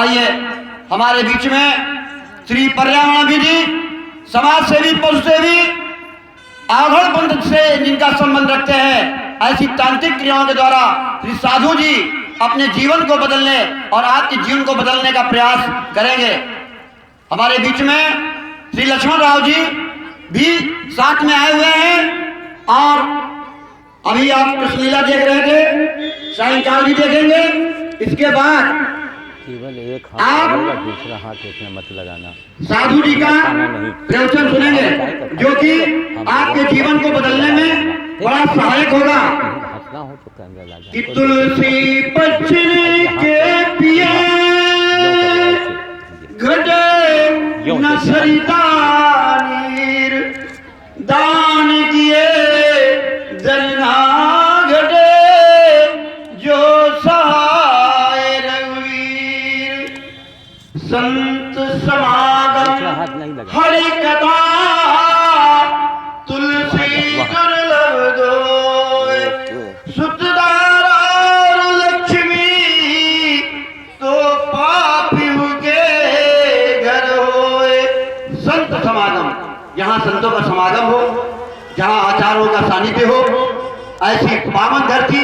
आइए हमारे बीच में श्री पर्यावरण जी, समाज सेवी, पशु सेवी, आघड़ पंथ से जिनका संबंध रखते हैं, ऐसी तांत्रिक क्रियाओं के द्वारा श्री साधु जी अपने जीवन को बदलने और आपके जीवन को बदलने का प्रयास करेंगे। हमारे बीच में श्री लक्ष्मण राव जी भी साथ में आए हुए हैं और अभी आप कृष्णलीला देख रहे थे, सायंकाल भी देखेंगे। इसके बाद केवल एक हाथ और दूसरा हाथ इसमें मत लगाना। साधु जी का प्रवचन सुनेंगे जो कि आपके जीवन को बदलने में बड़ा सहायक होगा। हंसना हो तो कैमरा लगा कि तुलसी पचने के पिए घटे न सरिता नीर, दान किए जलना घटे जो सहाय रघुवीर। संत समागम हरि कथा तुलसी कर लब दोय, सुतदारा लक्ष्मी तो पापियों के घर होए। संत समागम, जहाँ संतों का समागम हो, जहाँ आचार्यों का सानिध्य हो, ऐसी पावन धरती,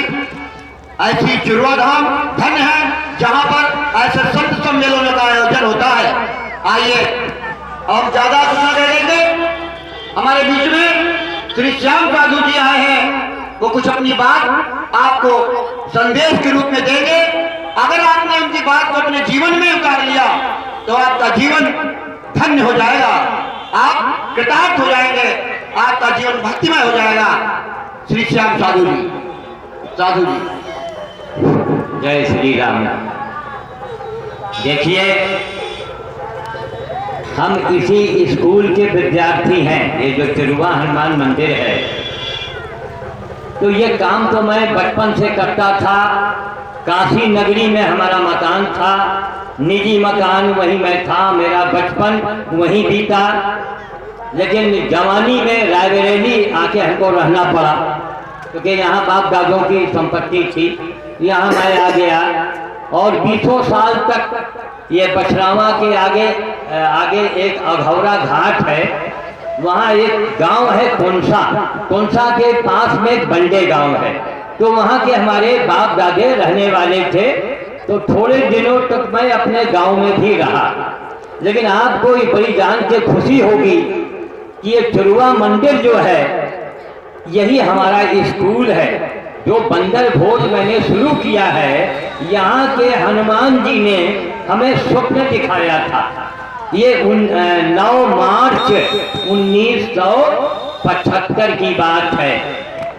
ऐसी जुड़वा धाम धन्य है जहाँ पर ऐसे संत सम्मेलनों का आयोजन होता है। आइए अब ज्यादा कुछ न कहेंगे, हमारे बीच में श्री श्याम साधु जी आए हैं, वो कुछ अपनी बात आपको संदेश के रूप में देंगे। अगर आपने उनकी बात को अपने जीवन में उतार लिया तो आपका जीवन धन्य हो जाएगा, आप कृतार्थ हो जाएंगे, आपका जीवन भक्तिमय हो जाएगा। श्री श्याम साधु जी, साधु जी। जय श्री राम। देखिए, हम इसी स्कूल के विद्यार्थी हैं। ये जो तिरुवा हनुमान मंदिर है, तो ये काम तो मैं बचपन से करता था। काशी नगरी में हमारा मकान था, निजी मकान, वहीं मैं था, मेरा बचपन वहीं बीता। लेकिन जवानी में रायबरेली आके हमको रहना पड़ा, क्योंकि यहाँ बाप दादों की संपत्ति थी। यहाँ मैं आ गया और 20 साल तक ये बछरावा के आगे एक अघौरा घाट है, वहाँ एक गांव है कोनसा, कोनसा के पास में एक बंडे गांव है। तो वहाँ के हमारे बाप दादे रहने वाले थे। तो थोड़े दिनों तक मैं अपने गांव में भी रहा। लेकिन आपको ये बड़ी जान के खुशी होगी कि ये तिरुवा मंदिर जो है, यही हमारा स्कूल है। जो बंदर भोज मैंने शुरू किया है, यहाँ के हनुमान जी ने हमें स्वप्न दिखाया था। ये 9 मार्च 1975 की बात है,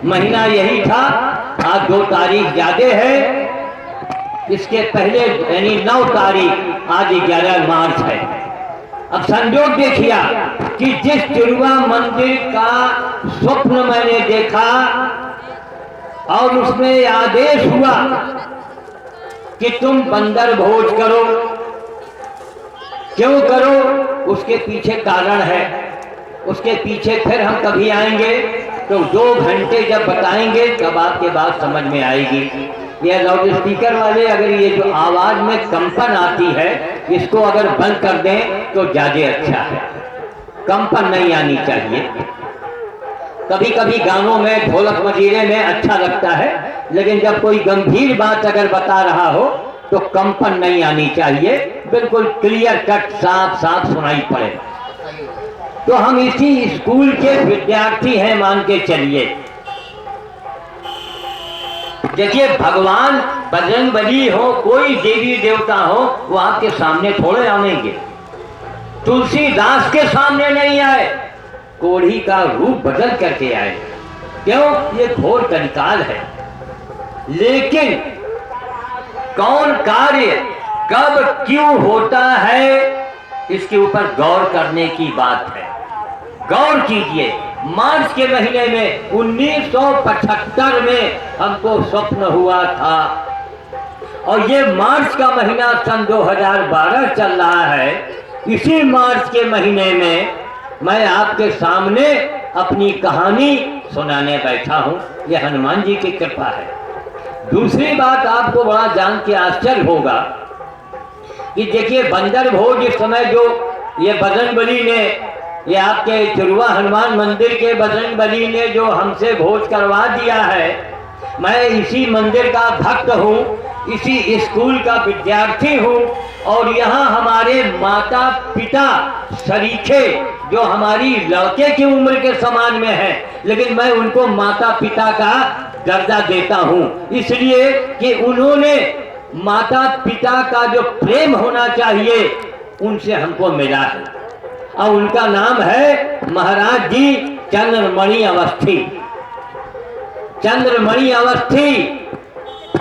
महीना यही था। आज 2 तारीख ज्यादा है, इसके पहले यानी 9 तारीख, आज 11 मार्च है। अब संयोग देखिए कि जिस तिरुवा मंदिर का स्वप्न मैंने देखा और उसमें आदेश हुआ कि तुम बंदर भोज करो, क्यों करो, उसके पीछे कारण है। उसके पीछे फिर हम कभी आएंगे तो 2 घंटे जब बताएंगे तब आपके बात समझ में आएगी। यह लाउड स्पीकर वाले अगर ये जो आवाज में कंपन आती है, इसको अगर बंद कर दें तो ज्यादा अच्छा है। कंपन नहीं आनी चाहिए। कभी कभी गानों में, ढोलक मजीरे में अच्छा लगता है, लेकिन जब कोई गंभीर बात अगर बता रहा हो तो कंपन नहीं आनी चाहिए, बिल्कुल क्लियर कट साफ साफ सुनाई पड़े। तो हम इसी स्कूल के विद्यार्थी हैं, मान के चलिए। देखिए, भगवान बजरंगबली हो, कोई देवी देवता हो, वो आपके सामने थोड़े आएंगे। तुलसीदास के सामने नहीं आए, कोढ़ी का रूप बदल करके आए। क्यों? ये घोर कलिकाल है। लेकिन कौन कार्य कब क्यों होता है, इसके ऊपर गौर करने की बात है। गौर कीजिए, मार्च के महीने में 1975 में हमको स्वप्न हुआ था, और ये मार्च का महीना सन 2012 चल रहा है। इसी मार्च के महीने में मैं आपके सामने अपनी कहानी सुनाने बैठा हूँ। ये हनुमान जी की कृपा है। दूसरी बात आपको बड़ा जान के आश्चर्य होगा कि देखिए बंदर भोज इस समय जो ये बजरंग बली ने, ये आपके चुरुआ हनुमान मंदिर के बजरंग बली ने जो हमसे भोज करवा दिया है, मैं इसी मंदिर का भक्त हूँ, इसी स्कूल का विद्यार्थी हूँ, और यहाँ हमारे माता पिता शरीके जो हमारी लड़के की उम्र के समान में हैं, लेकिन मैं उनको माता पिता का दर्जा देता हूँ, इसलिए कि उन्होंने माता पिता का जो प्रेम होना चाहिए उनसे हमको मिला है। और उनका नाम है महाराज जी चंद्रमणि अवस्थी। चंद्रमणि अवस्थी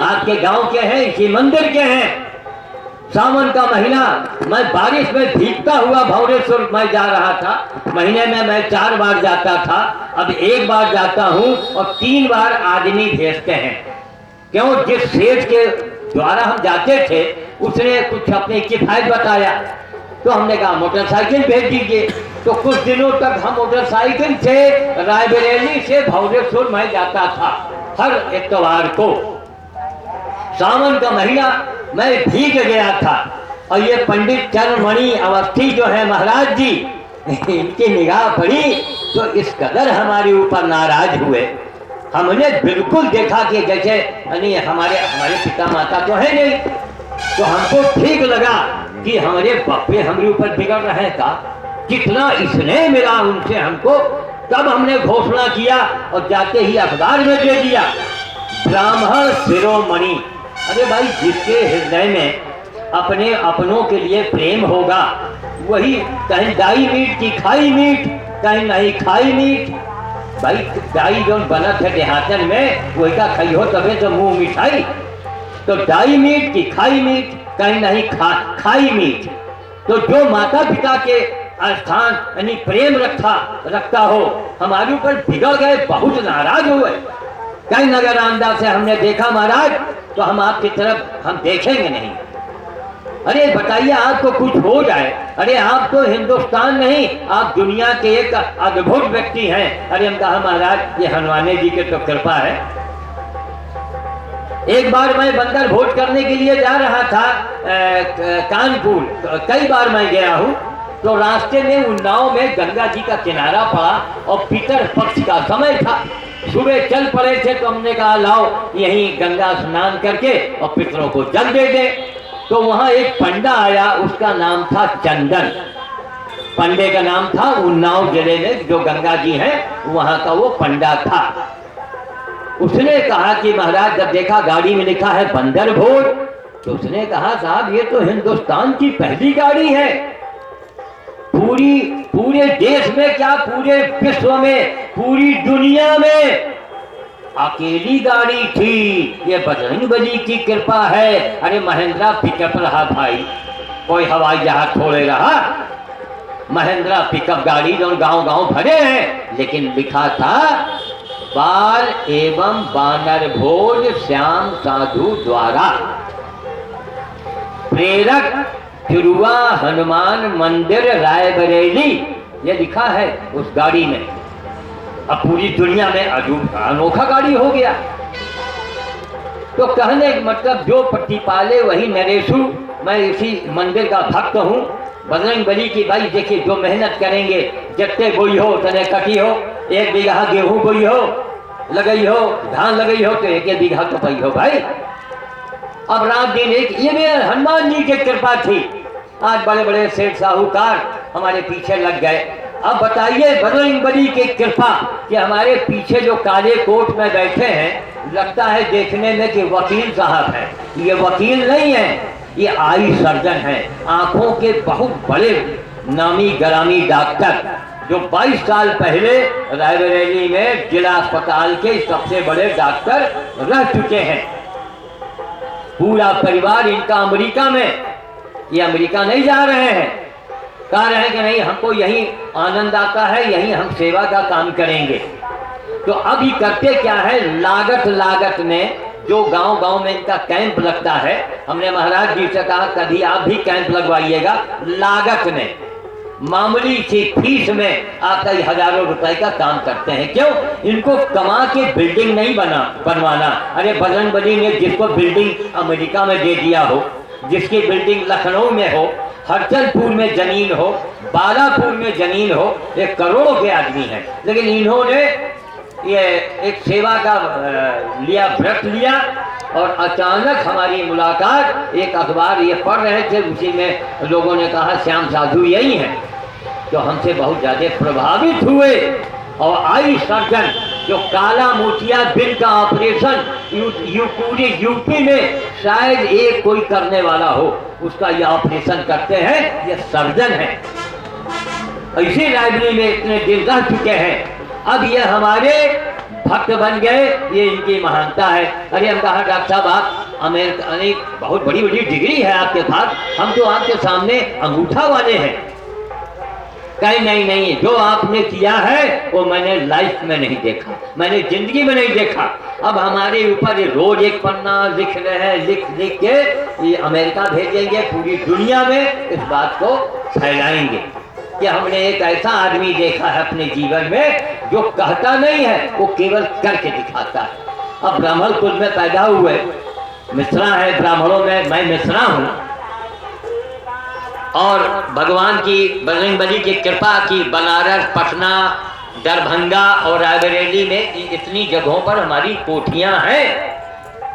आपके गांव के हैं, इसी मंदिर के हैं। सावन का महीना, मैं बारिश में भीगता हुआ भौरेश्वर मैं जा रहा था। महीने में मैं 4 बार जाता था, अब 1 बार जाता हूँ, और 3 बार आदमी भेजते हैं। क्यों? जिस सेठ के द्वारा हम जाते थे उसने कुछ अपनी किफायत बताया, तो हमने कहा मोटरसाइकिल भेज दीजिए। तो कुछ दिनों तक हम मोटरसाइकिल से रायबरेली से भौरेश्वर मैं जाता था हर इतवार को। सावन का महीना मैं भीग गया था, और ये पंडित चंद्रमणि अवस्थी जो है महाराज जी, इनकी निगाह पड़ी तो इस कदर हमारे ऊपर नाराज हुए। हमने बिल्कुल देखा कि जैसे यानी हमारे पिता माता तो है नहीं, तो हमको ठीक लगा कि हमारे बापे हमारे ऊपर बिगड़ रहे था, कितना स्नेह मिला उनसे हमको। तब हमने घोषणा किया और जाते ही अखबार में दे दिया, ब्राह्मण शिरोमणि। अरे भाई, जिसके हृदय में अपने अपनों के लिए प्रेम होगा, वही कहीं दाई मीट की खाई मीट, कहीं नहीं खाई मीट। भाई दाई जो बनत है देहातन में, वही का खाई हो तबे तो मुंह मिठाई। तो दाई मीट की खाई मीट, कहीं नहीं खाई मीट। तो जो माता पिता के स्थान यानी प्रेम रखता हो, हमारे ऊपर बिगड़ गए, बहुत नाराज हुए। कहीं नगर आमदा से हमने देखा महाराज, तो हम आपकी तरफ हम देखेंगे नहीं। अरे बताइए, आपको कुछ हो जाए, अरे आप तो हिंदुस्तान नहीं, आप दुनिया के एक अद्भुत व्यक्ति हैं। अरे हम कहा महाराज, ये हनुमाने जी के तो कृपा है। एक बार मैं बंदर भोज करने के लिए जा रहा था कानपुर, कई बार मैं गया हूँ। तो रास्ते में उन्नाव में गंगा जी का किनारा पड़ा और पितर पक्ष का समय था। सुबह चल पड़े थे, तो हमने कहा लाओ यहीं गंगा स्नान करके और पितरों को जल दे दे। तो वहां एक पंडा आया, उसका नाम था चंदन। पंडे का नाम था, उन्नाव जिले में जो गंगा जी है वहां का वो पंडा था। उसने कहा कि महाराज, जब देखा गाड़ी में लिखा है बंदर भोज, तो उसने कहा साहब ये तो हिंदुस्तान की पहली गाड़ी है, पूरे देश में क्या पूरे विश्व में, पूरी दुनिया में अकेली गाड़ी थी। ये बजरंग बली की कृपा है। अरे महेंद्रा पिकअप रहा भाई, कोई हवाई जहाज थोड़े रहा। महेंद्रा पिकअप गाड़ी जो गांव भरे हैं, लेकिन लिखा था बाल एवं बानर भोज श्याम साधु द्वारा, प्रेरक चुरुआ हनुमान मंदिर रायबरेली, ये लिखा है उस गाड़ी में। अब पूरी दुनिया में अनोखा गाड़ी हो गया। तो कहने का मतलब, जो पट्टी पाले वही नरेशु। मैं इसी मंदिर का भक्त हूँ बजरंग बली की। भाई देखिए, जो मेहनत करेंगे, जितने बोई हो उतने कटी हो। 1 बीघा गेहूं बोई हो, लगई हो, धान लगई हो, तो 1 बीघा कपाई हो भाई। अब रात दिन एक, ये मेरे हनुमान जी की कृपा थी। आज बड़े बड़े सेठ साहूकार हमारे पीछे लग गए। अब बताइए, बजरंग बली की कृपा कि हमारे पीछे जो काले कोट में बैठे हैं, लगता है देखने में कि वकील साहब हैं। ये वकील नहीं है, ये आई सर्जन है, आंखों के बहुत बड़े नामी गरामी डॉक्टर, जो 22 साल पहले रायबरेली में जिला अस्पताल के सबसे बड़े डॉक्टर रह चुके हैं। पूरा परिवार इनका अमेरिका में, ये अमेरिका नहीं जा रहे हैं, कह रहे हैं कि नहीं हमको यहीं आनंद आता है, यहीं हम सेवा का काम करेंगे। तो अब ये करते क्या है, लागत में जो गांव में इनका कैंप लगता है, हमने महाराज जी से कहा कभी आप भी कैंप लगवाइएगा। लागत में, मामूली सी फीस में आप कई हजारों रुपए का काम करते हैं। क्यों? इनको कमा के बिल्डिंग नहीं बनवाना। अरे बजरंग बली ने जिसको बिल्डिंग अमेरिका में दे दिया हो, जिसकी बिल्डिंग लखनऊ में हो, हरचंदपुर में जमीन हो, बालापुर में जमीन हो, ये करोड़ों के आदमी हैं। लेकिन इन्होंने ये एक सेवा का लिया, व्रत लिया, और अचानक हमारी मुलाकात, एक अखबार ये पढ़ रहे थे, उसी में लोगों ने कहा श्याम साधु यही हैं। तो हमसे बहुत ज़्यादा प्रभावित हुए, और आई सर्जन जो काला मोतिया बिल का ऑपरेशन पूरे यूपी में शायद एक कोई करने वाला हो, उसका ये ऑपरेशन करते हैं, ये सर्जन है। इसी लाइब्रेरी में इतने दिन रह चुके हैं, अब ये हमारे भक्त बन गए, ये इनकी महानता है। अरे हम कहा डॉक्टर साहब आप अमेरिका, बहुत बड़ी बड़ी डिग्री है आपके पास, हम तो आपके सामने अंगूठा वाले हैं। कहीं नहीं नहीं, जो आपने किया है वो मैंने लाइफ में नहीं देखा, मैंने जिंदगी में नहीं देखा। अब हमारे ऊपर ये रोज एक पन्ना लिख रहे हैं, लिख लिख के ये अमेरिका भेजेंगे, पूरी दुनिया में इस बात को फैलाएंगे कि हमने एक ऐसा आदमी देखा है अपने जीवन में जो कहता नहीं है, वो केवल करके दिखाता है। अब ब्राह्मण कुल में पैदा हुए, मिश्रा है ब्राह्मणों में, मैं मिश्रा हूँ, और भगवान की बजरंगबली की कृपा की बनारस, पटना, दरभंगा और रायबरेली में इतनी जगहों पर हमारी कोठियां हैं,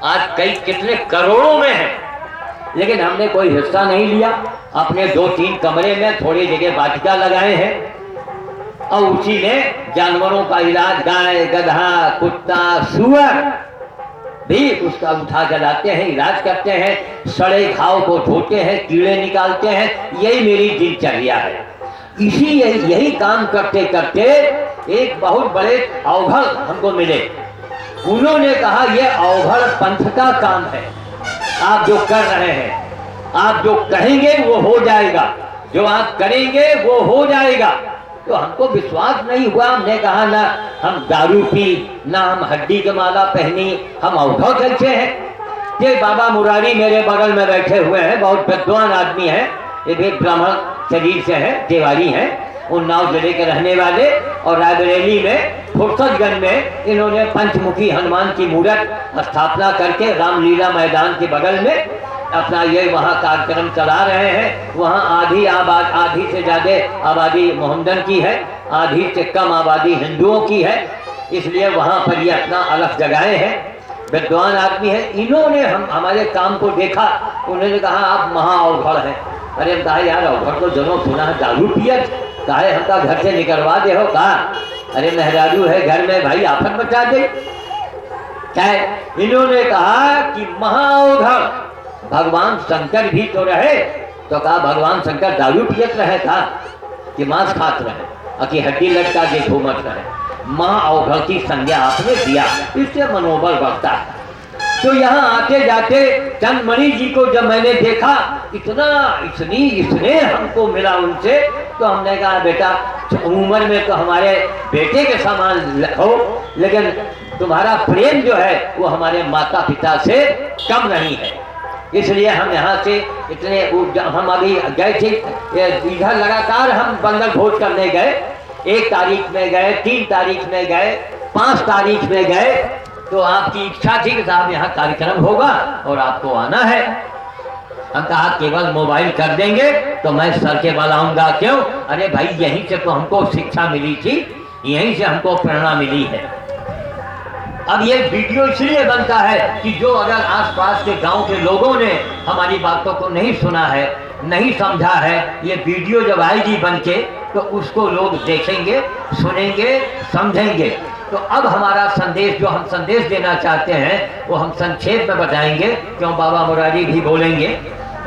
आज कई कितने करोड़ों में हैं। लेकिन हमने कोई हिस्सा नहीं लिया, अपने 2-3 कमरे में थोड़ी जगह वाटिका लगाए हैं, और उसी में जानवरों का इलाज, गाय, गधा, कुत्ता, सुअर भी उसका उठा जलाते हैं, इलाज करते हैं, सड़े घाव को धोते हैं, कीड़े निकालते हैं। यही मेरी दिनचर्या है। यही काम करते करते एक बहुत बड़े अवघड़ हमको मिले। उन्होंने कहा ये अवघड़ पंथ का काम है, आप जो कर रहे हैं, आप जो कहेंगे वो हो जाएगा, जो आप करेंगे वो हो जाएगा। तो हमको विश्वास नहीं हुआ, हमने कहा ना हम दारू पी, ना हम हड्डी की माला पहनी, हम अवघड़ कैसे हैं। ये बाबा मुरारी मेरे बगल में बैठे हुए हैं, बहुत विद्वान आदमी हैं, ये भी ब्राह्मण शरीर से हैं, देवारी हैं, उन्नाव जिले के रहने वाले, और रायबरेली में फुर्सतगंज में इन्होंने पंचमुखी हनुमान की मूर्त स्थापना करके रामलीला मैदान के बगल में अपना ये वहाँ कार्यक्रम चला रहे हैं। वहाँ आधी से ज़्यादा आबादी मोहम्मदन की है, आधी से कम आबादी हिंदुओं की है, इसलिए वहाँ पर ये अपना अलग जगहें हैं। विद्वान आदमी है, इन्होंने हमारे काम को देखा, उन्होंने कहा आप महा अवघड़ हैं। अरे हम कहा यार अवघड़ तो जनों सुना है दारू पियत, कहा हमका घर से निकलवा दे हो, कहा अरे मेहरारू है घर में भाई आफत बचा दे। क्या इन्होंने कहा कि महा अवघड़ भगवान शंकर भी तो रहे, तो कहा भगवान शंकर दारू पियत रहे था कि मांस खात रहे, कि हड्डी लटका के घूमत रहे। माँ अवघड़ की संज्ञा आपने दिया, इससे मनोबल बढ़ता है। तो यहाँ आते जाते चंदमणि जी को जब मैंने देखा, इसने हमको मिला उनसे, तो हमने कहा बेटा उम्र में तो हमारे बेटे के समान हो, लेकिन तुम्हारा प्रेम जो है वो हमारे माता पिता से कम नहीं है। इसलिए हम यहाँ से इतने, हम अभी गए थे इधर, लगातार हम बंगल भोज करने गए, 1 तारीख में गए, 3 तारीख में गए, 5 तारीख में गए। तो आपकी इच्छा थी कि साहब यहाँ कार्यक्रम होगा और आपको आना है। हम कहा केवल मोबाइल कर देंगे तो मैं सर के बल आऊँगा। क्यों? अरे भाई यहीं से तो हमको शिक्षा मिली थी, यहीं से हमको प्रेरणा मिली है। अब ये वीडियो इसलिए बनता है कि जो अगर आसपास के गांव के लोगों ने हमारी बातों को नहीं सुना है, नहीं समझा है, ये वीडियो जब आएगी बन के तो उसको लोग देखेंगे, सुनेंगे, समझेंगे। तो अब हमारा संदेश, जो हम संदेश देना चाहते हैं, वो हम संक्षेप में बताएंगे। क्यों बाबा मुरारी भी बोलेंगे,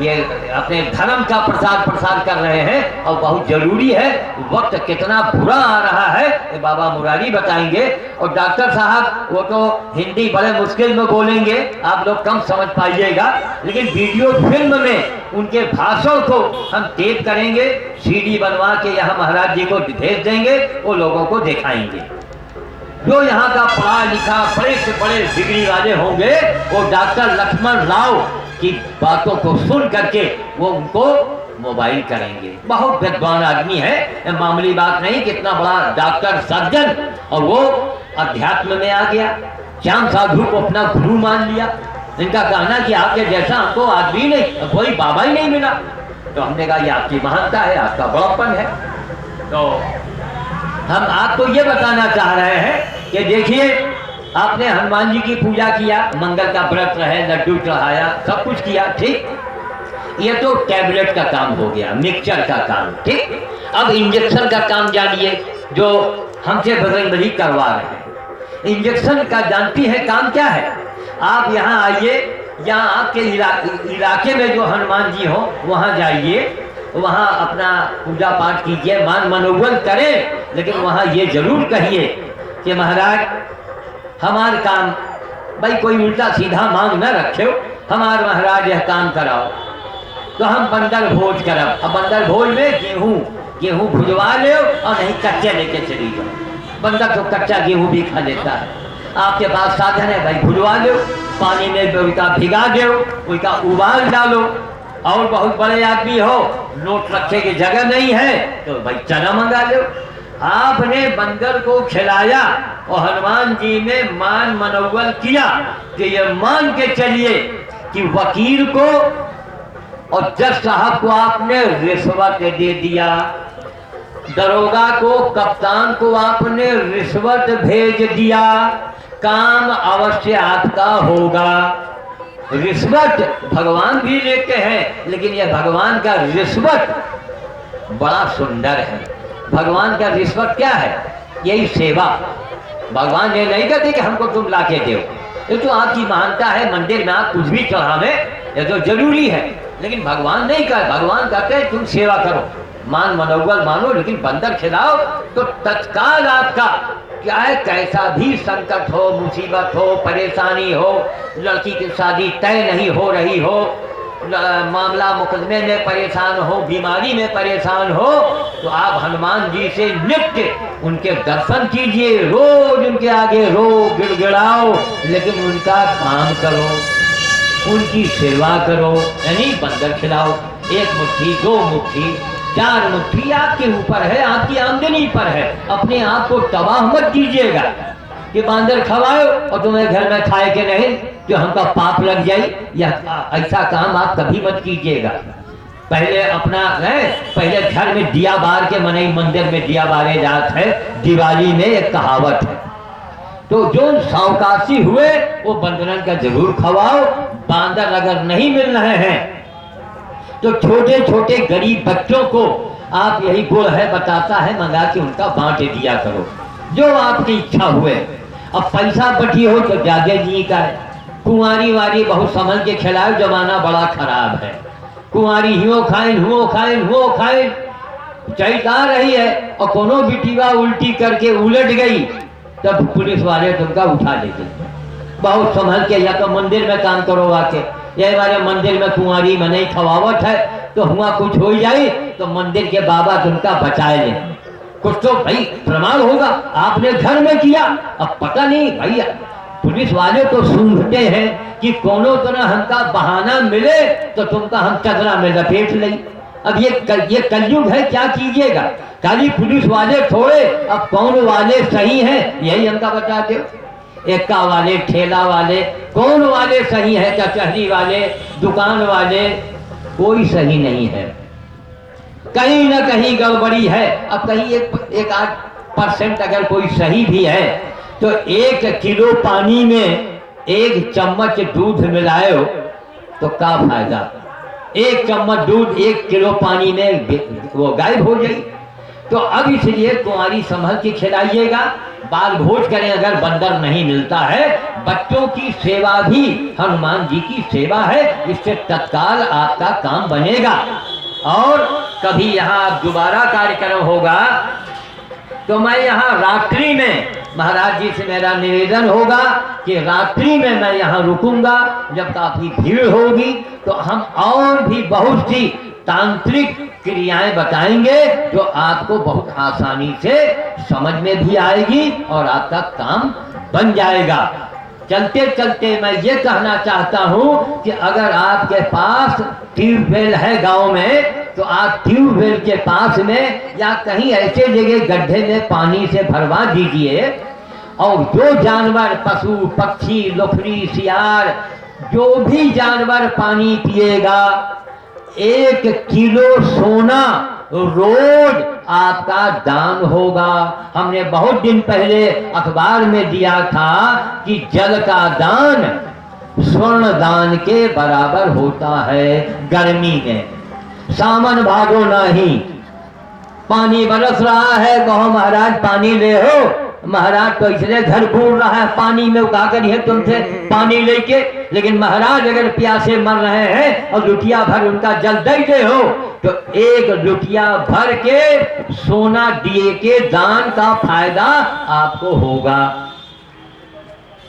ये अपने धर्म का प्रसार कर रहे हैं और बहुत जरूरी है। वक्त कितना बुरा आ रहा है ये बाबा मुरारी बताएंगे। और डॉक्टर साहब वो तो हिंदी बड़े मुश्किल में बोलेंगे, आप लोग कम समझ पाइएगा, लेकिन वीडियो फिल्म में उनके भाषण को हम टेप करेंगे, CD बनवा के यहाँ महाराज जी को भेज देंगे, वो लोगों को दिखाएंगे। जो यहाँ का पढ़ा लिखा बड़े से बड़े डिग्री वाले होंगे, वो डॉक्टर लक्ष्मण राव की बातों को सुन करके वो उनको मोबाइल करेंगे। बहुत विद्वान आदमी है, मामूली बात नहीं, कितना बड़ा डॉक्टर सर्जन, और वो अध्यात्म में आ गया, श्याम साधु को अपना गुरु मान लिया। इनका कहना कि आपके जैसा हमको आदमी नहीं, कोई बाबा ही नहीं मिला। तो हमने कहा ये आपकी महानता है, आपका बड़प्पन है। तो हम आपको ये बताना चाह रहे हैं कि देखिए, आपने हनुमान जी की पूजा किया, मंगल का व्रत रहे, लड्डू चढ़ाया, सब कुछ किया, ठीक। ये तो टैबलेट का काम हो गया, मिक्सचर का काम, ठीक। अब इंजेक्शन का काम जानिए, जो हमसे बजरंगबली करवा रहे हैं। इंजेक्शन का जानती है काम क्या है? आप यहाँ आइए, यहाँ आपके इलाके में जो हनुमान जी हो वहाँ जाइए, वहाँ अपना पूजा पाठ कीजिए, मान मनोबल करें, लेकिन वहाँ ये जरूर कहिए कि महाराज हमार काम, भाई कोई उल्टा सीधा मांग न रखे, हमार महाराज यह काम कराओ तो हम बंदर भोज करब। अब बंदर भोज में गेहूँ भुजवा ले और नहीं कच्चे लेके चली जाओ। बंदर तो कच्चा गेहूँ भी खा लेता है। आपके पास साधन है, भाई भुजवा लो, पानी में उनका भिगा दो, उनका उबाल डालो। और बहुत बड़े आदमी हो, नोट रखे की जगह नहीं है तो भाई चना मंगा लो। आपने बंदर को खिलाया और हनुमान जी ने मान मनोबल किया कि ये मान के चलिए कि वकील को और जज साहब को आपने रिश्वत दे दिया, दरोगा को, कप्तान को आपने रिश्वत भेज दिया, काम अवश्य आपका होगा। रिश्वत भगवान भी लेते हैं, लेकिन यह भगवान का रिश्वत बड़ा सुंदर है। भगवान का रिश्वत क्या है? यही सेवा। भगवान ये नहीं कहते कि हमको तुम लाके दो, ये तो आपकी मानता है, मंदिर में आप कुछ भी चढ़ावे, ये तो जरूरी है, लेकिन भगवान नहीं कहते। भगवान कहते हैं तुम सेवा करो, मान मनोबल मानो, लेकिन बंदर खिलाओ तो तत्काल आपका क्या है, कैसा भी संकट हो, मुसीबत हो, परेशानी हो, लड़की की शादी तय नहीं हो रही हो, मामला मुकदमे में परेशान हो, बीमारी में परेशान हो, तो आप हनुमान जी से नित्य उनके दर्शन कीजिए, रोज उनके आगे रो गिड़गिड़ाओ, लेकिन उनका काम करो, उनकी सेवा करो। यानी बंदर खिलाओ, एक मुट्ठी, दो मुट्ठी, चार मुट्ठी आपके ऊपर है, आपकी आमदनी पर है। अपने आप को तबाह मत कीजिएगा कि बंदर खवाओ और तुम्हें घर में खाए के नहीं जो हमका पाप लग जाए, या ऐसा काम आप कभी मत कीजिएगा। पहले अपना पहले घर में दिया बार के मने, मंदिर में दिया बारे जात है, दिवाली में एक कहावत है। तो जो सावकाशी हुए वो बंदरन का जरूर खवाओ। बांदर अगर नहीं मिल रहे हैं तो छोटे छोटे गरीब बच्चों को आप, यही गुड़ है बताता है, मंगा के उनका बांट दिया करो, जो आपकी इच्छा हुए। अब पैसा बटी हो तो जागे जी का है। कुंवारी वारी बहुत समझ के खिलाओ, जमाना बड़ा खराब है। कुंवारी हियो खाए चलता रही है और कोनो बिटिवा उल्टी करके उलट गई, तब पुलिस वाले तुमका उठा लेते। बहुत संभल के, या तो मंदिर में काम करो आके, ये हमारे मंदिर में कुंवारी में नहीं खवावट है, तो हुआ कुछ हो जाए तो मंदिर के बाबा तुमका बचाए ले, कुछ तो भाई प्रमाण होगा आपने घर में किया। अब पता नहीं भैया, पुलिस वाले तो सूंघते हैं कि कोनो तरह हमका बहाना मिले तो तुमका हम चदरा में लपेट लें। अब ये कलयुग है, क्या कीजिएगा। खाली पुलिस वाले थोड़े, अब कौन वाले सही हैं यही हमका बता दो। एक्का वाले, ठेला वाले, कौन वाले सही है, कचहरी वाले, दुकान वाले, कोई सही नहीं है। कहीं ना कहीं गड़बड़ी है। अब कहीं 1-8% अगर कोई सही भी है तो 1 किलो पानी में 1 चम्मच दूध मिलाओ तो क्या फायदा। 1 चम्मच दूध 1 किलो पानी में वो गायब हो जाए। तो अब इसलिए कुंवारी संभल के खिलाइएगा, बाल भोज करें अगर बंदर नहीं मिलता है। बच्चों की सेवा भी हनुमान जी की सेवा है, इससे तत्काल आपका काम बनेगा। और कभी यहाँ दोबारा कार्यक्रम होगा तो मैं यहाँ रात्रि में, महाराज जी से मेरा निवेदन होगा कि रात्रि में मैं यहाँ रुकूंगा। जब काफी भीड़ होगी तो हम और भी बहुत सी तांत्रिक क्रियाएं बताएंगे जो आपको बहुत आसानी से समझ में भी आएगी और आपका काम बन जाएगा। चलते चलते मैं ये कहना चाहता हूँ कि अगर आपके पास ट्यूबवेल है गांव में तो आप ट्यूबवेल के पास में या कहीं ऐसे जगह गड्ढे में पानी से भरवा दीजिए। और जो जानवर, पशु पक्षी, लोफड़ी, सियार, जो भी जानवर पानी पिएगा 1 किलो सोना रोज आपका दान होगा। हमने बहुत दिन पहले अखबार में दिया था कि जल का दान स्वर्ण दान के बराबर होता है। गर्मी में सावन भादो नहीं, पानी बरस रहा है, कहो महाराज पानी ले हो, महाराज तो इसलिए घर घूर रहा है पानी में उगा कर है तुमसे पानी लेके, लेकिन महाराज अगर प्यासे मर रहे हैं और लुटिया भर उनका जल दे हो तो 1 लुटिया भर के सोना दिए के दान का फायदा आपको होगा।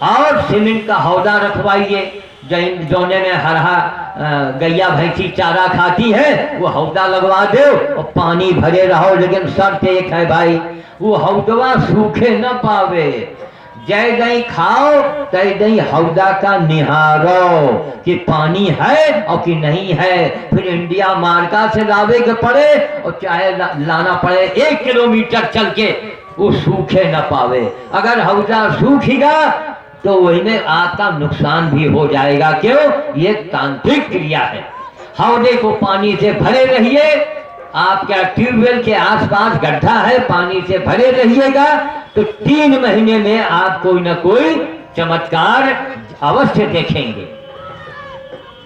और सीमेंट का हौदा रखवाइए, जोने में हरा गैया भैंसी चारा खाती है वो हौदा लगवा दो और पानी भरे रहो, लेकिन शर्त एक है भाई, वो हौदवा सूखे न पावे। जय दही खाओ तय दही हौदा का निहारो कि पानी है और कि नहीं है। फिर इंडिया मार्का से लावे के पड़े और चाहे लाना पड़े 1 किलोमीटर चल के, वो सूखे न पावे। अगर हौदा सूखेगा तो वही में आपका नुकसान भी हो जाएगा। क्यों? ये तांत्रिक क्रिया है। हौदे को पानी से भरे रहिए, आपका ट्यूबवेल के आसपास गड्ढा है, पानी से भरे रहिएगा तो 3 महीने में आप कोई ना कोई चमत्कार अवश्य देखेंगे।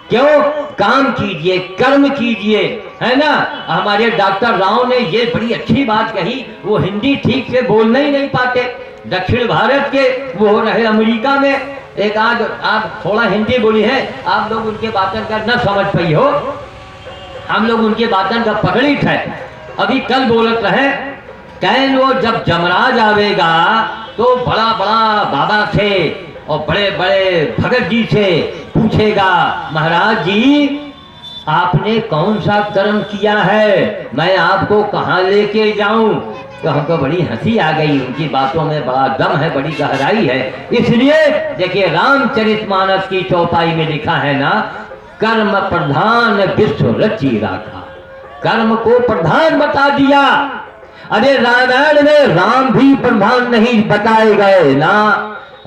क्यों? काम कीजिए, कर्म कीजिए, है ना। हमारे डॉक्टर राव ने ये बड़ी अच्छी बात कही, वो हिंदी ठीक से बोलना ही नहीं पाते, दक्षिण भारत के, वो हो रहे अमेरिका में। एक आज आप थोड़ा हिंदी बोली है, आप लोग उनके बातें का न समझ पाई हो, हम लोग उनके बातें का पकड़ी थे। अभी कल बोलत रहे, कह वो जब जमराज आवेगा तो बड़ा बड़ा बाबा से और बड़े बड़े भगत जी से पूछेगा, महाराज जी आपने कौन सा कर्म किया है, मैं आपको कहाँ लेके जाऊं। तो हमको बड़ी हंसी आ गई, उनकी बातों में बड़ा दम है, बड़ी गहराई है। इसलिए देखिए रामचरितमानस की चौपाई में लिखा है ना, कर्म प्रधान विश्व रची राखा, कर्म को प्रधान बता दिया। अरे रामायण में राम भी प्रधान नहीं बताए गए ना,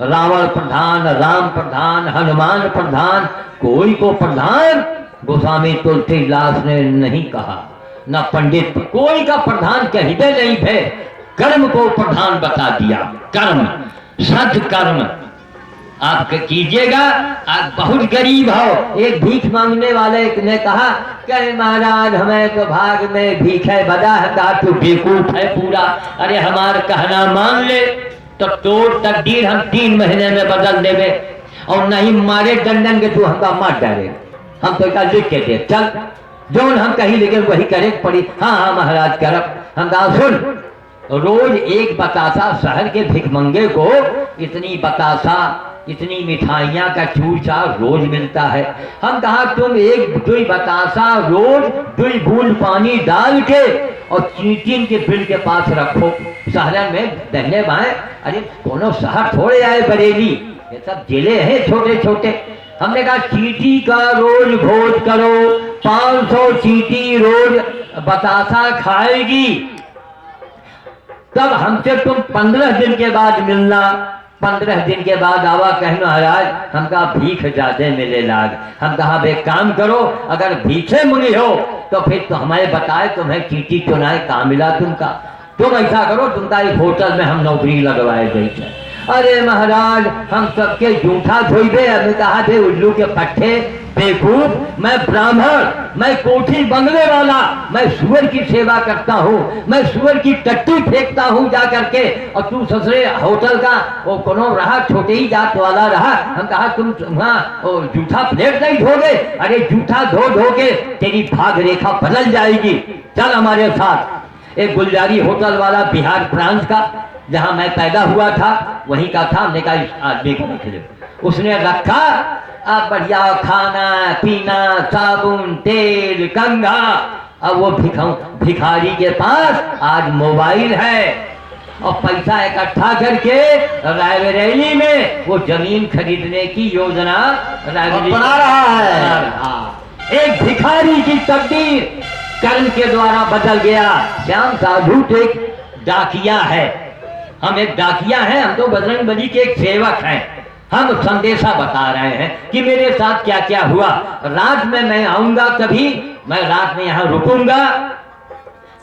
रावण प्रधान, राम प्रधान, हनुमान प्रधान, कोई को प्रधान गोस्वामी तुलसीदास ने नहीं कहा, न पंडित, कोई का प्रधान कहते नहीं थे। कर्म को प्रधान बता दिया। कर्म, सत्कर्म आप कीजिएगा। आप बहुत गरीब हो, एक भीख मांगने वाले ने कहा कि महाराज हमें तो भाग में भीख है बदा है, कहा तू बेवकूफ है पूरा, अरे हमारा कहना मान ले तो तोड़ तकदीर हम 3 महीने में बदल देवे, और नहीं मारे दंडन के तू हमका मार डाले, हम तो क्या लिख के दे, चल जो हम कही लेकिन वही करे पड़ी। हाँ हाँ महाराज करब। हम कहा सुन, रोज 1 बतासा शहर के भिखमंगे को इतनी बतासा, इतनी मिठाइयाँ का चूरचा रोज मिलता है। हम कहा तुम 1-2 बतासा रोज 2 बूंद पानी डाल के और चींटी के बिल के पास रखो, शहर में दहने बाएं, अरे कोनो शहर थोड़े आए बरेली, ये सब जिले हैं छोटे छोटे। हमने कहा चींटी का रोज भोज करो, 500 चींटी रोज बतासा खाएगी, तब हमसे तुम 15 दिन के बाद मिलना। 15 दिन के बाद आवा कहना महाराज हमका भीख ज्यादा मिले लाग। हम कहा बे काम करो, अगर भीखे मुनि हो तो फिर तो हमें बताए तुम्हें चींटी चुनाए कहाँ मिला तुमका, तुम ऐसा करो तुमका एक होटल में हम नौकरी लगवाए गई। अरे महाराज हम सबके जूठा धोइबे। हमने कहा थे उल्लू के पट्टे बेवकूफ, मैं ब्राह्मण, मैं कोठी बंगले वाला, मैं सुअर की सेवा करता हूँ, मैं सुअर की टट्टी फेंकता हूँ जा करके, और तू ससुरे होटल का वो कोनो रहा छोटे ही जात वाला रहा। हम कहा तुम वहाँ जूठा प्लेट नहीं धोगे, अरे जूठा धो धो के तेरी भाग रेखा बदल जाएगी, चल हमारे साथ। एक गुलजारी होटल वाला बिहार प्रांत का, जहाँ मैं पैदा हुआ था वहीं का था। हमने कहा इस आदमी को रख ले, उसने रखा। अब बढ़िया खाना पीना, साबुन तेल कंघा। अब वो भिखारी के पास आज मोबाइल है और पैसा इकट्ठा करके रायबरेली में वो जमीन खरीदने की योजना बना रहा है। एक भिखारी की तकदीर कर्म के द्वारा बदल गया। श्याम साधु एक डाकिया है, हम एक डाकिया हैं, हम तो बजरंग बली के एक सेवक हैं। हम संदेशा बता रहे हैं कि मेरे साथ क्या क्या हुआ। रात में मैं आऊंगा, कभी मैं रात में यहां रुकूंगा,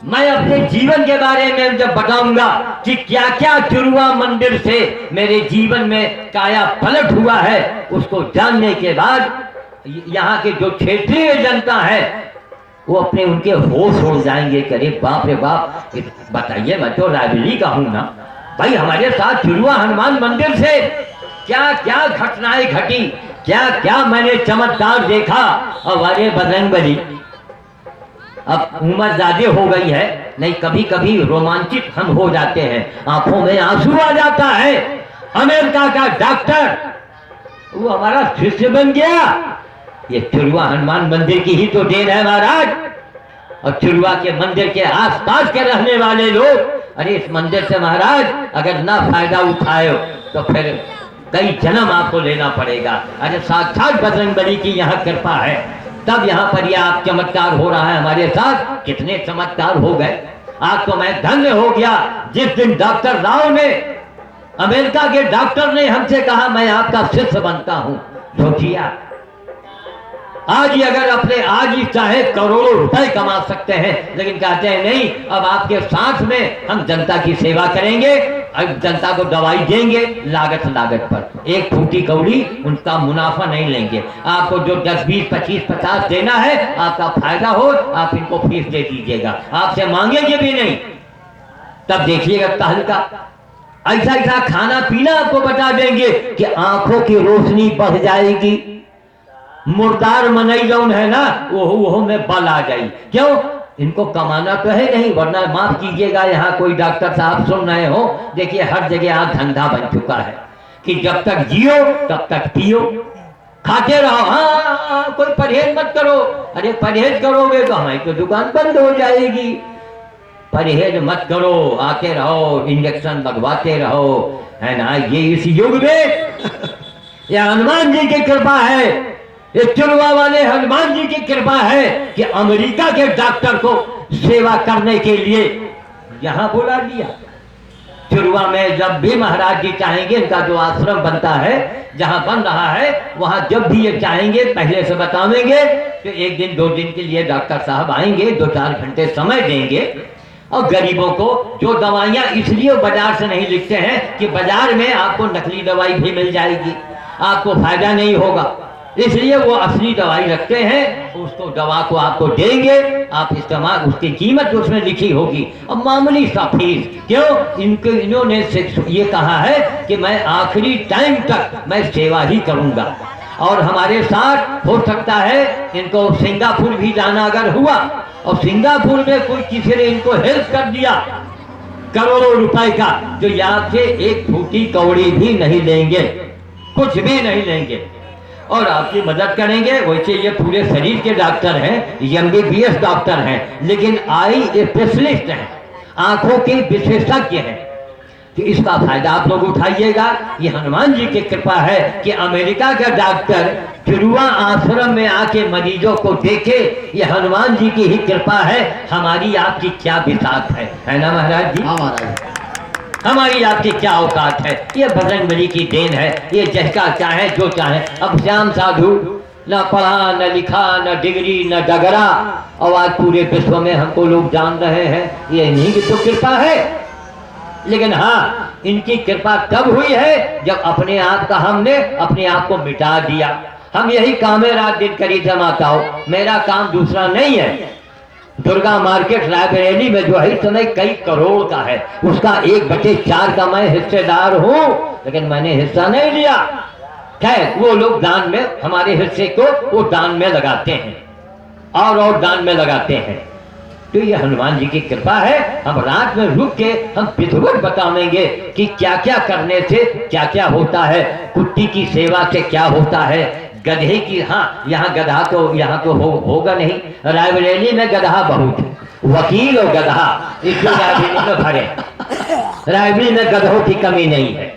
मैं अपने जीवन के बारे में जब बताऊंगा कि क्या क्या चुरुआ मंदिर से मेरे जीवन में काया पलट हुआ है, उसको जानने के बाद यहाँ के जो क्षेत्रीय जनता है वो अपने उनके होश उड़ जाएंगे। करे बाप रे बाप, बताइए, मैं तो रायबरेली का हूं ना भाई, हमारे साथ चुरुआ हनुमान मंदिर से क्या क्या घटनाएं घटी, क्या क्या मैंने चमत्कार देखा। और वाले बजरंगबली, अब उम्र ज्यादा हो गई है, नहीं कभी कभी रोमांचित हम हो जाते हैं, आंखों में आंसू आ जाता है। अमेरिका का डॉक्टर वो हमारा शिष्य बन गया। ये चुरुआ हनुमान मंदिर की ही तो देन है महाराज। और चुरुआ के मंदिर के आसपास के रहने वाले लोग, अरे इस मंदिर से महाराज अगर ना फायदा उठाए तो फिर कई जन्म आपको लेना पड़ेगा। अरे साक्षात बजरंगबली की यहाँ कृपा है, तब यहाँ पर यह आप चमत्कार हो रहा है हमारे साथ। कितने चमत्कार हो गए। आज तो मैं धन्य हो गया जिस दिन डॉक्टर राव ने, अमेरिका के डॉक्टर ने हमसे कहा मैं आपका शिष्य बनता हूं। सोचिए, आज ही अगर अपने आज ही चाहे करोड़ों रुपए कमा सकते हैं, लेकिन कहते हैं नहीं, अब आपके साथ में हम जनता की सेवा करेंगे, अब जनता को दवाई देंगे लागत पर, एक फूटी कौड़ी उनका मुनाफा नहीं लेंगे। आपको जो 10, 20, 25, 50 देना है, आपका फायदा हो, आप इनको फीस दे दीजिएगा, आपसे मांगेंगे भी नहीं। तब देखिएगा तहलका, ऐसा ऐसा खाना पीना आपको बता देंगे कि आंखों की रोशनी बढ़ जाएगी, मुर्दार मनई जौन है ना वो में बल आ जाए। क्यों? इनको कमाना तो है नहीं, वरना माफ कीजिएगा, यहाँ कोई डॉक्टर साहब सुन रहे हो, देखिए हर जगह आज धंधा बन चुका है कि जब तक जियो तब तक पियो, खाते रहो। हाँ, कोई परहेज मत करो। अरे परहेज करोगे तो हमारी तो दुकान बंद हो जाएगी। परहेज मत करो, आते रहो, इंजेक्शन लगवाते रहो, है ना। ये इस युग में यह हनुमान जी की कृपा है, ये चुरुआ वाले हनुमान जी की कृपा है कि अमेरिका के डॉक्टर को सेवा करने के लिए यहां बुला लिया। चुरुआ में जब भी महाराज जी चाहेंगे, इनका जो आश्रम बनता है, जहां बन रहा है, वहां जब भी ये चाहेंगे पहले से बतावेंगे कि 1 दिन 2 दिन के लिए डॉक्टर साहब आएंगे, 2-4 घंटे समय देंगे। और गरीबों को जो दवाइयां इसलिए बाजार से नहीं लिखते हैं कि बाजार में आपको नकली दवाई भी मिल जाएगी, आपको फायदा नहीं होगा, इसलिए वो असली दवाई रखते हैं। उसको दवा को आपको देंगे, आप इस्तेमाल, उसकी कीमत उसमें लिखी होगी, अब मामूली सा फीस। क्यों? इन्होंने ये कहा है कि मैं आखिरी टाइम तक मैं सेवा ही करूंगा। और हमारे साथ हो सकता है इनको सिंगापुर भी जाना अगर हुआ, और सिंगापुर में कोई किसी ने इनको हेल्प कर दिया करोड़ों रुपए का, जो यहाँ से एक फूटी कौड़ी भी नहीं लेंगे, कुछ भी नहीं लेंगे और आपकी मदद करेंगे। वैसे ये पूरे शरीर के डॉक्टर हैं, MBBS डॉक्टर हैं, लेकिन आई स्पेशलिस्ट हैं, आंखों के विशेषज्ञ हैं। कि इसका फायदा आप लोग उठाइएगा। ये हनुमान जी की कृपा है कि अमेरिका का डॉक्टर चुरुआ आश्रम में आके मरीजों को देखे, ये हनुमान जी की ही कृपा है। हमारी आपकी क्या विसात है ना महाराज जी? हाँ महाराज, हमारी आपकी क्या औकात है? ये बजरंगबली की देन है। ये जैसा चाहे जो चाहे। अब श्याम साधु न पढ़ा न लिखा न डिग्री न डगरा, और आज पूरे विश्व में हमको लोग जान रहे हैं, ये इन्हीं की तो कृपा है। लेकिन हाँ, इनकी कृपा तब हुई है जब अपने आप का हमने अपने आप को मिटा दिया। हम यही काम है रात दिन करी जमाताओ, मेरा काम दूसरा नहीं है। दुर्गा मार्केट रायबरेली में जो है इस समय कई करोड़ का है, उसका 1/4 का मैं हिस्सेदार हूँ, लेकिन मैंने हिस्सा नहीं लिया। खैर, वो लोग दान में हमारे हिस्से को वो दान में लगाते हैं और दान में लगाते हैं। तो ये हनुमान जी की कृपा है। हम रात में रुक के हम विधिवत बताएंगे कि क्या क्या करने से क्या क्या होता है, कुत्ती की सेवा से क्या होता है, गधे की, हाँ यहाँ गधा तो यहाँ तो होगा नहीं, रायबरेली में गधा बहुत, वकील और गधा इसलिए रायबरेली में भरे। रायबरेली में गधों की कमी नहीं है।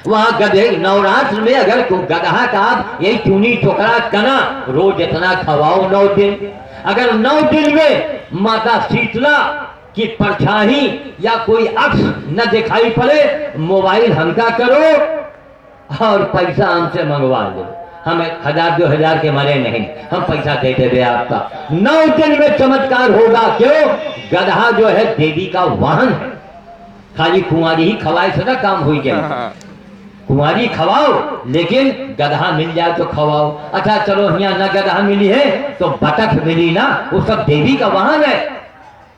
वहाँ गधे नवरात्र में अगर गधा का यही चूनी चोकरा कना रोज इतना खवाओ 9 दिन, अगर 9 दिन में माता शीतला की परछाई या कोई अक्ष न दिखाई पड़े, मोबाइल हल्का करो, और पैसा हमसे मंगवा लो, हमें 1000-2000 के मारे नहीं, हम पैसा दे देंगे आपका। 9 दिन में चमत्कार होगा। क्यों? गधा जो है देवी का वाहन है, खाली कुंवारी ही खवाए से ना काम हो गया। कुंवारी खवाओ, लेकिन गधा मिल जाए तो खवाओ। अच्छा चलो यहाँ ना गधा मिली है तो बतख मिली ना, वो सब देवी का वाहन है।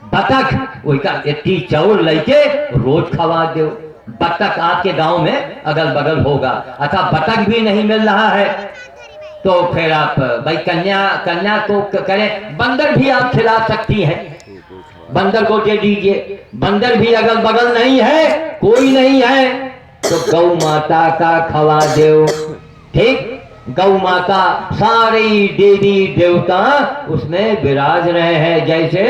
बतख वही का इतनी चाउर लेके रोज खवा दो। बतख आपके गांव में अगल बगल होगा। अच्छा बतख भी नहीं मिल रहा है तो फिर आप भाई कन्या को करें, बंदर भी आप खिला सकती हैं, बंदर को दे दीजिए। बंदर भी अगल बगल नहीं है, कोई नहीं है तो गौ माता का खवा दो। ठीक, गौ माता सारे देवी देवता उसमें विराज रहे हैं। जैसे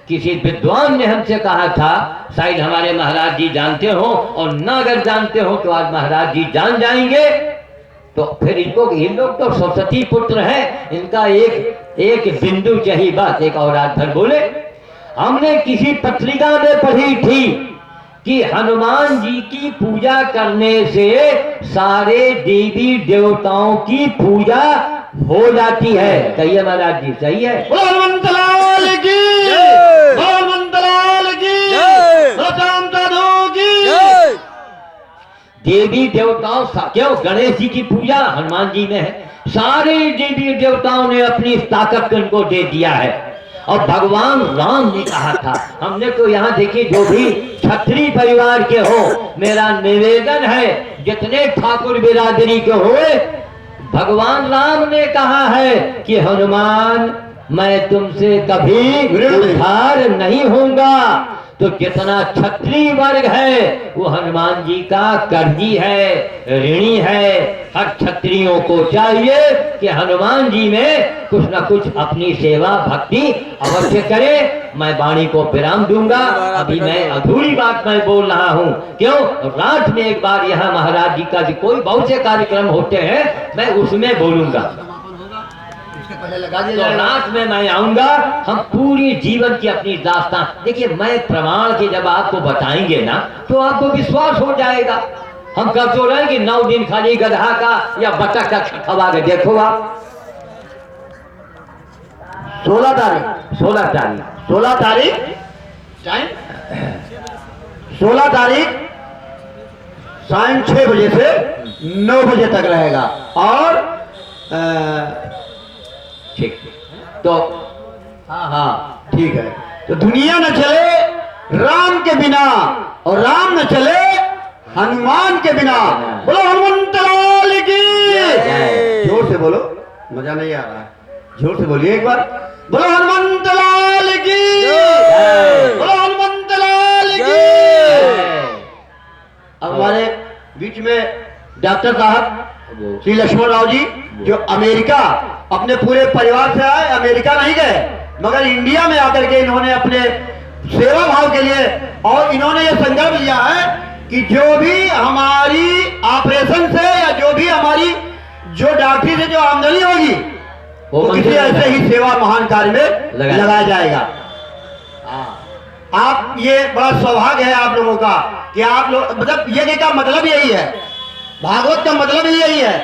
किसी विद्वान ने हमसे कहा था, शायद हमारे महाराज जी जानते हो, और ना अगर जानते हो तो आज महाराज जी जान जाएंगे। तो फिर इनको, इन लोग तो सरस्वती पुत्र हैं, इनका एक बिंदु चाहिए बात। एक और रात भर बोले, हमने किसी पत्रिका में पढ़ी थी कि हनुमान जी की पूजा करने से सारे देवी देवताओं की पूजा हो जाती है। कहिए महाराज जी, सही है? हनुमंत लाल की, हनुमंत लाल की, राम साधु की। देवी देवताओं क्यों? गणेश जी की पूजा हनुमान जी में है। सारे देवी देवताओं ने अपनी ताकत को इनको दे दिया है। और भगवान राम ने कहा था, हमने तो यहाँ देखिए जो भी क्षत्रिय परिवार के हो, मेरा निवेदन है जितने ठाकुर बिरादरी के हो, भगवान राम ने कहा है कि हनुमान मैं तुमसे कभी उधार नहीं होऊंगा। तो जितना क्षत्रिय वर्ग है वो हनुमान जी का कर्जी है, ऋणी है। हर क्षत्रियों को चाहिए कि हनुमान जी में कुछ न कुछ अपनी सेवा भक्ति अवश्य करे। मैं वाणी को विराम दूंगा, अभी मैं अधूरी बात मैं बोल रहा हूँ। क्यों? रात में एक बार यहाँ महाराज जी का कोई बहुत से कार्यक्रम होते हैं, मैं उसमें बोलूंगा। तो रात में मैं आऊंगा, हम पूरी जीवन की अपनी दास्तान देखिए। मैं प्रमाण के जब आपको बताएंगे ना तो आपको विश्वास हो जाएगा। हम कब तो रहे कि 9 दिन खाली गधा का या बतख का खवा के देखो आप। 16 तारीख 16 तारीख टाइम 16 तारीख शाम 6 बजे से 9 बजे तक रहेगा। और ठीक, तो हाँ ठीक है। तो दुनिया न चले राम के बिना और राम न चले हनुमान के बिना। बोलो हनुमंत लाल की। जोर से बोलो, मजा नहीं आ रहा है, जोर से बोलिए एक बार। बोलो हनुमंत लाल की, बोलो हनुमंत लाल की। अब हमारे बीच में डॉक्टर साहब श्री लक्ष्मण राव जी, जो अमेरिका अपने पूरे परिवार से आए, अमेरिका नहीं गए मगर इंडिया में आकर के इन्होंने अपने सेवा भाव के लिए, और इन्होंने ये संकल्प लिया है कि जो भी हमारी ऑपरेशन से या जो भी हमारी जो डॉक्टरी से जो आमदनी होगी वो किसी ऐसे ही सेवा महान कार्य में लगाया जाएगा। आप, ये बड़ा सौभाग्य है आप लोगों का कि आप लोग, मतलब यज्ञ का मतलब यही है, भागवत का मतलब ही यही है,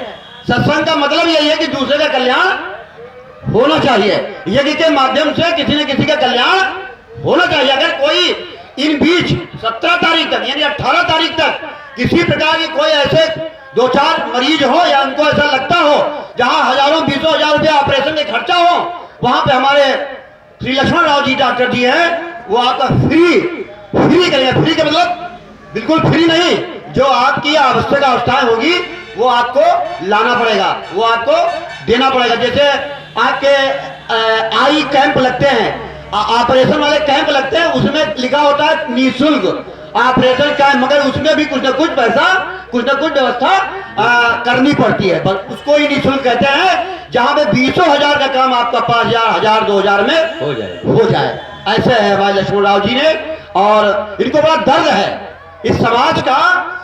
सत्संग का मतलब यही है कि दूसरे का कल्याण होना चाहिए। यज्ञ के माध्यम से किसी न किसी का कल्याण होना चाहिए। अगर कोई इन बीच 17 तारीख तक यानी 18 तारीख तक किसी प्रकार की कोई ऐसे 2-4 मरीज हो या उनको ऐसा लगता हो जहां हजारों 20,000 रुपया ऑपरेशन के खर्चा हो, वहां पे हमारे श्री लक्ष्मण राव जी डॉक्टर जी हैं, वो आपका फ्री करेंगे। फ्री का मतलब बिल्कुल फ्री नहीं, जो आपकी आवश्यक अवस्थाएं होगी वो आपको लाना पड़ेगा, वो आपको देना पड़ेगा। जैसे आपके आई कैंप लगते हैं, ऑपरेशन वाले कैंप लगते हैं, उसमें लिखा होता है निःशुल्क ऑपरेशन कैंप, मगर उसमें भी कुछ न कुछ पैसा, कुछ न कुछ व्यवस्था करनी पड़ती है, बस उसको ही निःशुल्क कहते हैं। जहां पे 20,000 का काम आपका 5,000, 1,000, 2,000 में हो जाए। ऐसे है भाई लक्ष्मण राव जी ने, और इनको बड़ा दर्द है इस समाज का,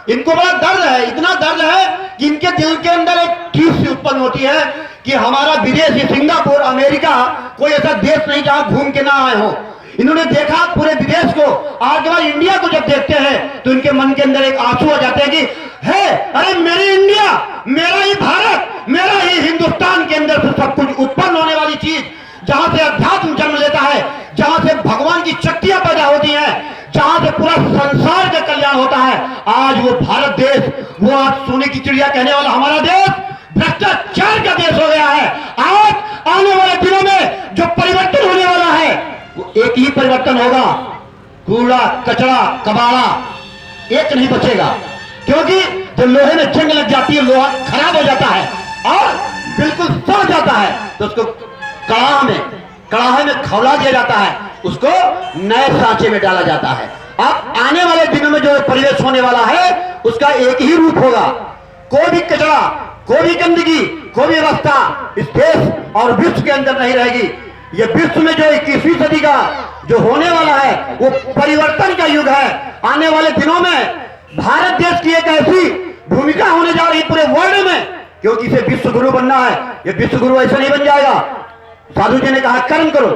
इनको बड़ा दर्द है, इतना दर्द है कि इनके दिल के अंदर एक चीज सी उत्पन्न होती है कि हमारा विदेश, सिंगापुर, अमेरिका, कोई ऐसा देश नहीं जहां घूम के ना आए हो। इन्होंने देखा पूरे विदेश को, आज के बाद इंडिया को जब देखते हैं तो इनके मन के अंदर एक आंसू आ जाते हैं कि है। अरे मेरी इंडिया, मेरा ही भारत, मेरा ही हिंदुस्तान के अंदर से सब कुछ उत्पन्न होने वाली चीज, जहां से अध्यात्म जन्म लेता है, जहां से भगवान की शक्तियां पैदा होती हैं, जहां से पूरा संसार का कल्याण होता है, आज वो भारत देश, वो आज सोने की चिड़िया कहने वाला हमारा देश भ्रष्टाचार का देश हो गया है। आज आने वाले दिनों में जो परिवर्तन होने वाला है वो एक ही परिवर्तन होगा, कूड़ा कचरा कबाड़ा एक नहीं बचेगा, क्योंकि जब लोहे में जंग लग जाती है, लोहा खराब हो जाता है और बिल्कुल सड़ जाता है, तो उसको कड़ाहे में खौला दिया जाता है, उसको नए सांचे में डाला जाता है। अब आने वाले दिनों में जो परिवेश होने वाला है उसका एक ही रूप होगा, कोई भी कचरा, कोई भी गंदगी, कोई भी अवस्था इस देश और विश्व के अंदर नहीं रहेगी। ये विश्व में जो 21वीं सदी का जो होने वाला है वो परिवर्तन का युग है। आने वाले दिनों में भारत देश की एक ऐसी भूमिका होने जा रही पूरे वर्ल्ड में, क्योंकि इसे विश्व गुरु बनना है। ये विश्व गुरु ऐसा नहीं बन जाएगा। साधु जी ने कहा कर्म करो,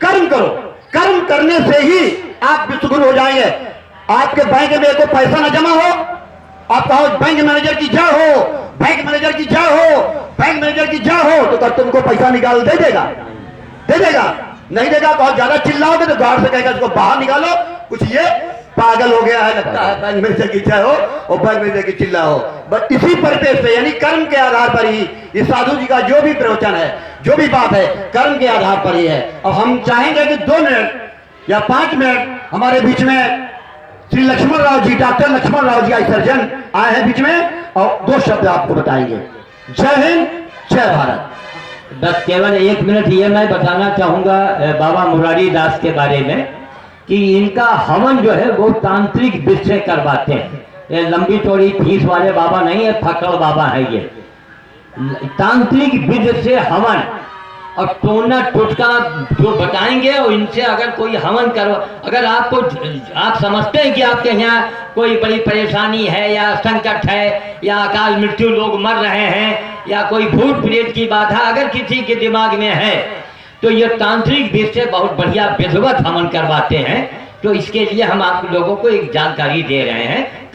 कर्म करो, कर्म करने से ही आप विश्व गुरु हो जाएंगे। आपके बैंक में कोई पैसा न जमा हो, आप कहो बैंक मैनेजर की जय हो, बैंक मैनेजर की जय हो, बैंक मैनेजर की जय हो, तो तब तुमको पैसा निकाल दे देगा, दे देगा। नहीं देगा, बहुत ज्यादा चिल्लाओगे तो गार्ड से कहेगा इसको बाहर निकालो, कुछ ये पागल हो गया है लगता है, बैंक मैनेजर की जय हो और बैंक मैनेजर की चिल्ला हो। बस इसी परिपेश पे, यानी कर्म के आधार पर ही ये साधु जी का जो भी प्रवचन है, जो भी बात है, कर्म के आधार पर ही है। और हम चाहेंगे कि 2 मिनट या 5 मिनट हमारे बीच में Shri Lakshman Rao ji, doctor Lakshman Rao ji eye surgeon आए हैं बीच में और 2 शब्द आपको बताएंगे। जय हिंद, जय भारत। बस केवल 1 मिनट ये मैं बताना चाहूँगा बाबा मुरारी दास के बारे में कि इनका हवन जो है वो तांत्रिक विधि से करवाते हैं। ये लंबी चौड़ी फीस वाले बाबा नहीं है, फकड़ बाबा है ये। तांत्रिक विधि से हवन और टोना टोटका जो बताएंगे, और इनसे अगर कोई हवन करो, अगर आपको आप समझते हैं कि आपके यहाँ कोई बड़ी परेशानी है या संकट है या अकाल मृत्यु लोग मर रहे हैं या कोई भूत प्रेत की बाधा अगर किसी के दिमाग में है, तो ये तांत्रिक विधि से बहुत बढ़िया विधिवत हवन करवाते हैं। तो इसके लिए हम आप लोगों को एक जानकारी दे रहे हैं।